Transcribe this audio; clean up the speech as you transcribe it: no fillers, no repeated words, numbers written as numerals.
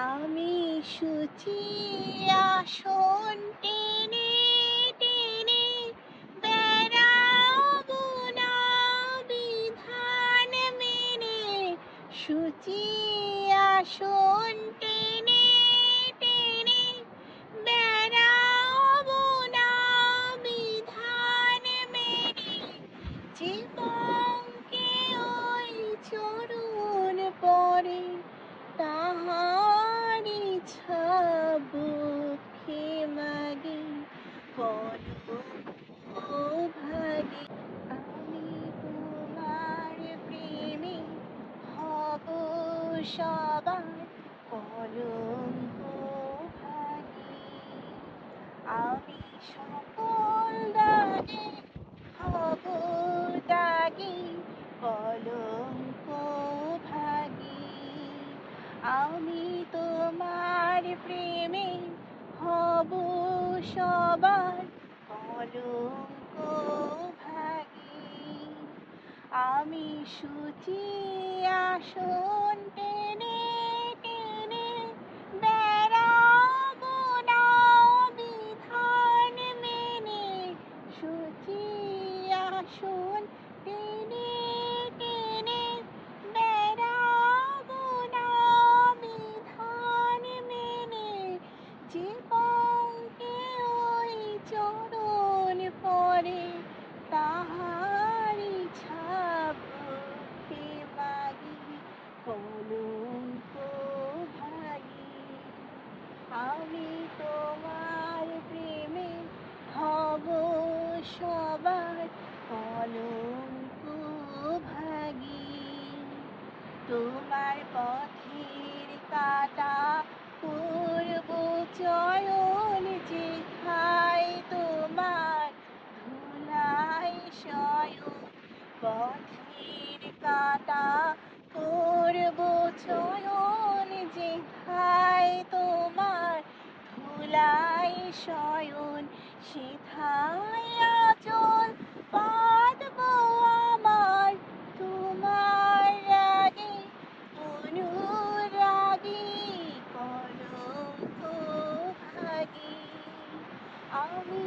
আমি শুচি আসন টেনে টেনে বেড়াবো না বিধান মেনে। শুচি আসন টেনে টেনে বেড়াবো না বিধান মেনে। জীবনকে ওই চরণ পরে তাহারি ছাবুকে মাগে বলো ও ভাগে। আমি তোমার প্রেমে হব সবার কলঙ্ক ভাগী। আমি সকল দাগে হব দাগী কলঙ্ক ভাগী। আমি তোমার প্রেমে হব সবার কলঙ্ক ভাগী। আমি শুচি আসন টেনে টেনে বেড়াবো না বিধান মেনে। শুচি আসন টেনে টেনে বেড়াবো না বিধান মেনে। জীবনকে ওই চরণ পরে তাহারি ছাবুকে মাগি কলঙ্ক ভাগী। আমি তোমার প্রেমে হব সবার কলঙ্ক ভাগী। তোমার পথের কাটা করব চয়ন যেথায় তোমার ধুলায় শয়ন। পথের কাটা করব চয়ন যেথায় তোমার ধুলায় শয়ন। সেথায় আঁচল পাতবো আমার তোমার রাগে অনুরাগী কলঙ্ক ভাগী। আমি